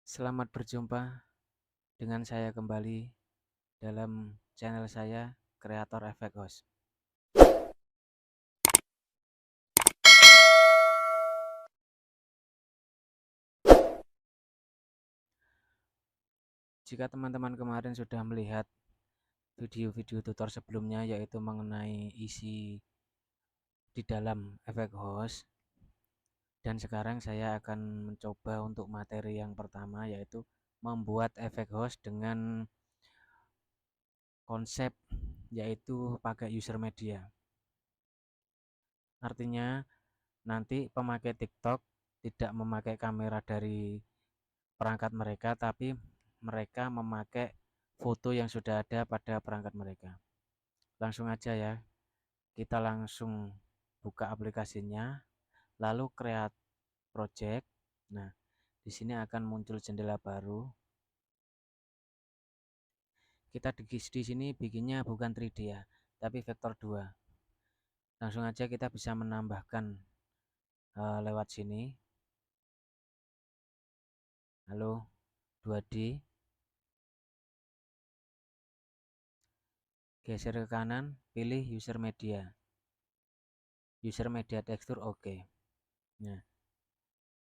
Selamat berjumpa dengan saya kembali dalam channel saya, Kreator Efek Host. Jika teman-teman kemarin sudah melihat video-video tutor sebelumnya, yaitu mengenai isi di dalam Efek Host, dan sekarang saya akan mencoba untuk materi yang pertama, yaitu membuat Efek Host dengan konsep yaitu pakai user media. Artinya nanti pemakai TikTok tidak memakai kamera dari perangkat mereka, tapi mereka memakai foto yang sudah ada pada perangkat mereka. Langsung aja ya, kita langsung buka aplikasinya, lalu create project. Nah, di sini akan muncul jendela baru. Kita di sini bikinnya bukan 3D ya, tapi vektor 2. Langsung aja kita bisa menambahkan lewat sini. Halo, 2D. Geser ke kanan, pilih user media. User media tekstur oke. Nah,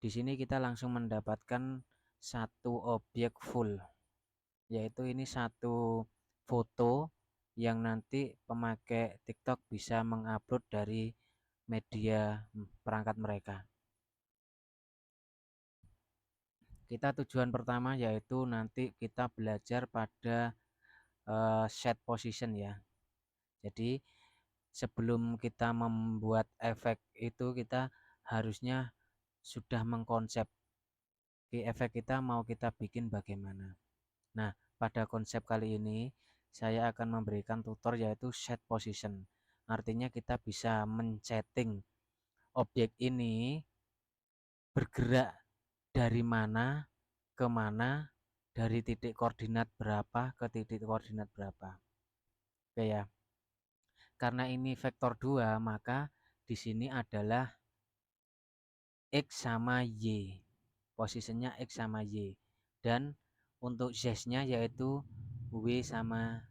di sini kita langsung mendapatkan satu objek full, yaitu ini satu foto yang nanti pemakai TikTok bisa mengupload dari media perangkat mereka. Kita tujuan pertama yaitu nanti kita belajar pada set position ya. Jadi sebelum kita membuat efek itu kita harusnya sudah mengkonsep efek kita mau kita bikin bagaimana. Nah, pada konsep kali ini saya akan memberikan tutor yaitu set position. Artinya kita bisa men-setting objek ini bergerak dari mana ke mana, dari titik koordinat berapa ke titik koordinat berapa. Oke ya. Karena ini vektor 2, maka di sini adalah X sama Y. Posisinya X sama Y. Dan untuk Z-nya yaitu W sama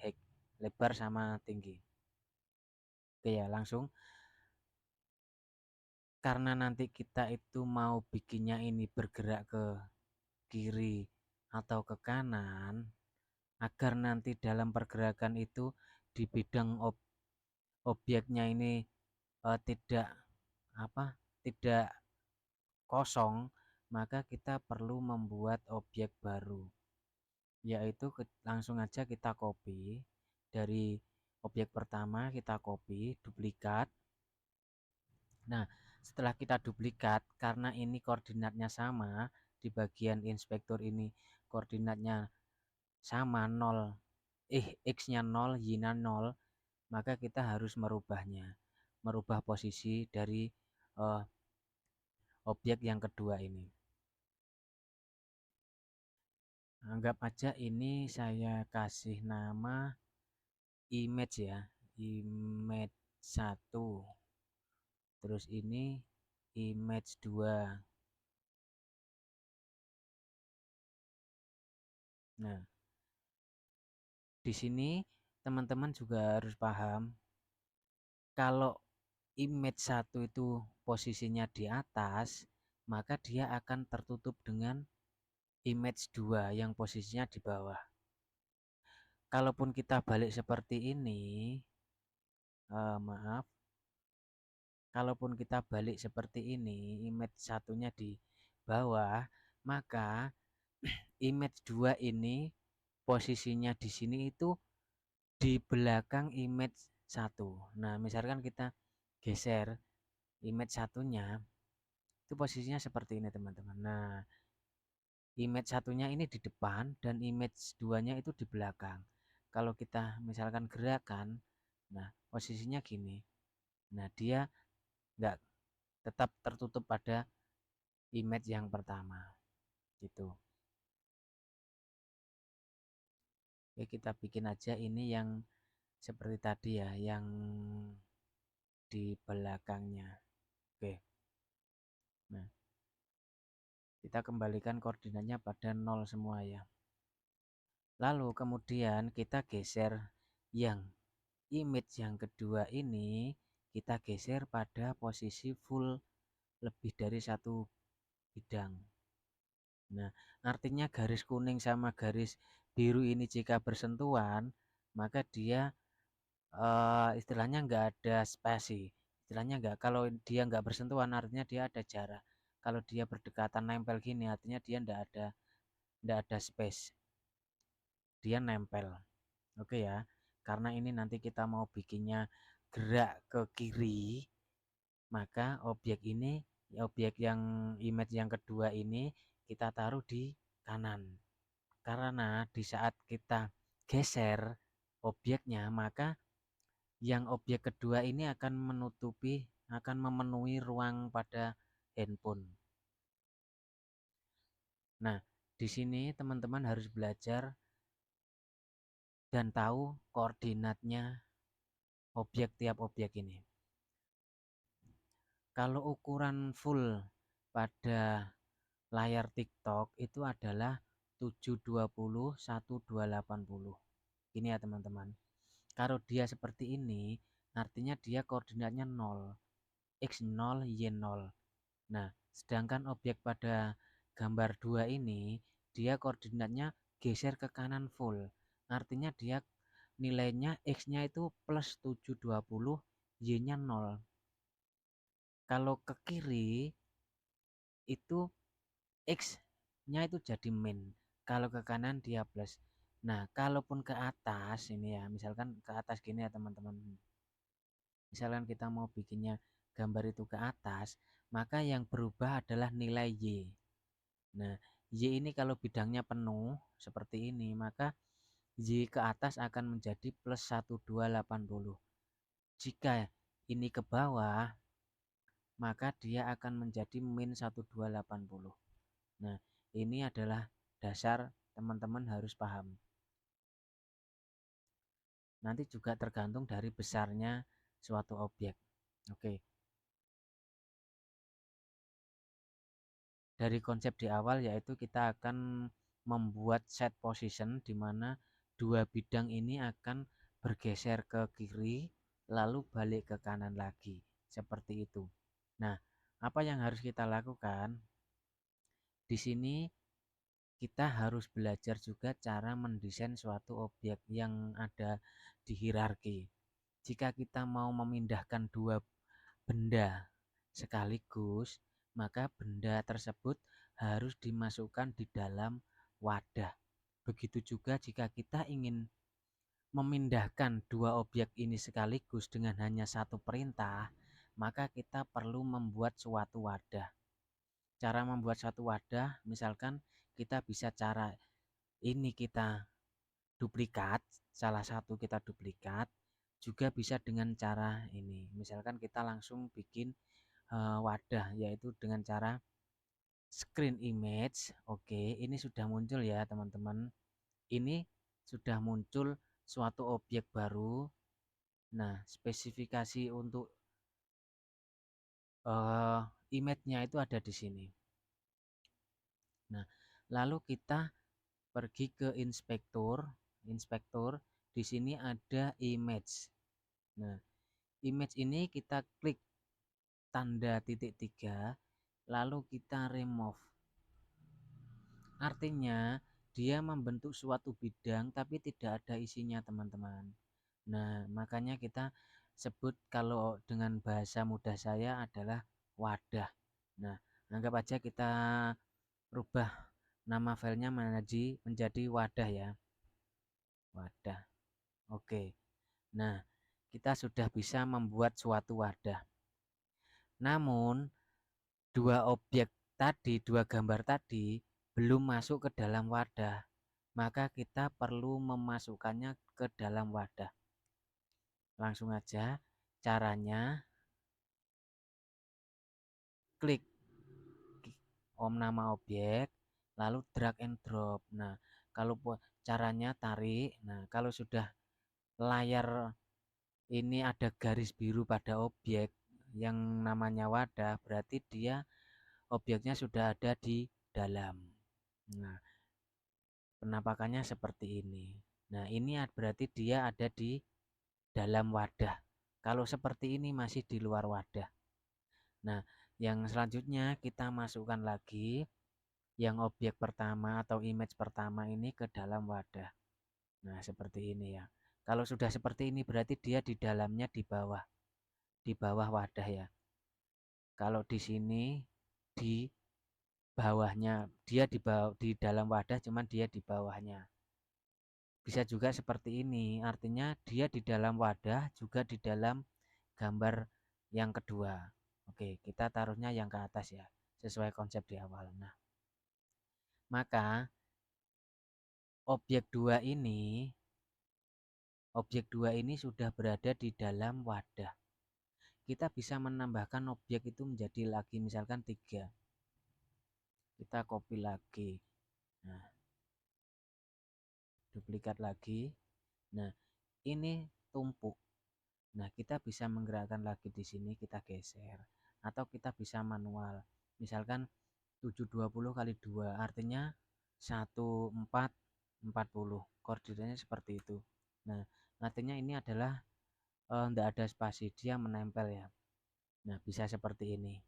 height, lebar sama tinggi. Oke ya, langsung. Karena nanti kita itu mau bikinnya ini bergerak ke kiri atau ke kanan, agar nanti dalam pergerakan itu di bidang objeknya ini tidak tidak kosong, maka kita perlu membuat objek baru, yaitu langsung aja kita copy dari objek pertama, kita copy duplikat. Nah, setelah kita duplikat, karena ini koordinatnya sama, di bagian inspektur ini koordinatnya sama 0, x-nya 0, y-nya 0, maka kita harus merubah posisi dari objek yang kedua ini. Anggap aja ini saya kasih nama image ya, image 1. Terus ini image 2. Nah, di sini teman-teman juga harus paham kalau image 1 itu posisinya di atas, maka dia akan tertutup dengan image 2 yang posisinya di bawah. Kalaupun kita balik seperti ini, kalaupun kita balik seperti ini, image satunya di bawah, maka image 2 ini posisinya di sini itu di belakang image 1. Nah, misalkan kita geser image satunya, itu posisinya seperti ini, teman-teman. Nah, image satunya ini di depan dan image 2-nya itu di belakang. Kalau kita misalkan gerakan, nah posisinya gini. Nah, dia enggak tetap tertutup pada image yang pertama. Gitu. Oke, kita bikin aja ini yang seperti tadi ya, yang di belakangnya. Oke. Nah, Kita kembalikan koordinatnya pada 0 semua ya. Lalu kemudian kita geser yang image yang kedua ini, kita geser pada posisi full lebih dari satu bidang. Nah, artinya garis kuning sama garis biru ini jika bersentuhan, maka dia istilahnya nggak ada spasi. Istilahnya nggak, kalau dia nggak bersentuhan artinya dia ada jarak. Kalau dia berdekatan nempel gini artinya dia nggak ada space. Dia nempel. Oke ya. Karena ini nanti kita mau bikinnya gerak ke kiri, maka objek yang image yang kedua ini kita taruh di kanan. Karena di saat kita geser objeknya, maka yang objek kedua ini akan memenuhi ruang pada handphone. Nah, di sini teman-teman harus belajar dan tahu koordinatnya tiap objek ini. Kalau ukuran full pada layar TikTok itu adalah 720 1280. Ini ya teman-teman. Kalau dia seperti ini, artinya dia koordinatnya 0, x0, y0. Nah, sedangkan objek pada gambar 2 ini, dia koordinatnya geser ke kanan full. Artinya dia nilainya x-nya itu plus 720, y-nya 0. Kalau ke kiri, itu x-nya itu jadi min. Kalau ke kanan dia plus. Nah, kalaupun ke atas, ini ya, misalkan ke atas gini ya teman-teman. Misalkan kita mau bikinnya gambar itu ke atas, maka yang berubah adalah nilai y. Nah, y ini kalau bidangnya penuh seperti ini, maka y ke atas akan menjadi plus 1280. Jika ini ke bawah, maka dia akan menjadi min 1280. Nah, ini adalah dasar teman-teman harus paham. Nanti juga tergantung dari besarnya suatu objek. Oke. Dari konsep di awal yaitu kita akan membuat set position di mana dua bidang ini akan bergeser ke kiri lalu balik ke kanan lagi. Seperti itu. Nah, apa yang harus kita lakukan? Di sini kita harus belajar juga cara mendesain suatu objek yang ada di hierarki. Jika kita mau memindahkan dua benda sekaligus, maka benda tersebut harus dimasukkan di dalam wadah. Begitu juga jika kita ingin memindahkan dua objek ini sekaligus dengan hanya satu perintah, maka kita perlu membuat suatu wadah. Cara membuat satu wadah, misalkan kita bisa cara ini kita duplikat, salah satu kita duplikat, juga bisa dengan cara ini. Misalkan kita langsung bikin wadah, yaitu dengan cara screen image. Oke, ini sudah muncul ya teman-teman. Ini sudah muncul suatu objek baru. Nah, spesifikasi untuk image-nya itu ada di sini. Nah, lalu kita pergi ke inspektur. Di sini ada image. Nah, image ini kita klik tanda titik 3, lalu kita remove. Artinya dia membentuk suatu bidang tapi tidak ada isinya teman-teman. Nah, makanya kita sebut kalau dengan bahasa mudah saya adalah wadah. Nah, anggap aja kita rubah nama filenya menjadi wadah ya. Wadah. Oke. Nah, kita sudah bisa membuat suatu wadah. Namun, dua gambar tadi belum masuk ke dalam wadah. Maka kita perlu memasukkannya ke dalam wadah. Langsung aja caranya, klik nama objek, lalu drag and drop. Nah, kalau caranya tarik. Nah, kalau sudah layar ini ada garis biru pada objek yang namanya wadah, berarti dia objeknya sudah ada di dalam. Nah, penampakannya seperti ini. Nah, ini berarti dia ada di dalam wadah. Kalau seperti ini masih di luar wadah. Nah, yang selanjutnya kita masukkan lagi yang objek pertama atau image pertama ini ke dalam wadah. Nah, seperti ini ya. Kalau sudah seperti ini berarti dia di dalamnya di bawah wadah ya. Kalau di sini di bawahnya, dia di dalam wadah cuman dia di bawahnya. Bisa juga seperti ini, artinya dia di dalam wadah juga di dalam gambar yang kedua. Oke, kita taruhnya yang ke atas ya, sesuai konsep di awal. Nah, maka objek 2 ini sudah berada di dalam wadah. Kita bisa menambahkan objek itu menjadi lagi misalkan 3. Kita copy lagi. Nah, duplikat lagi. Nah, ini tumpuk. Nah, kita bisa menggerakkan lagi di sini, kita geser. Atau kita bisa manual. Misalkan 720 kali 2, artinya 1440. Koordinatnya seperti itu. Nah, artinya ini adalah tidak ada spasi, dia menempel ya. Nah, bisa seperti ini.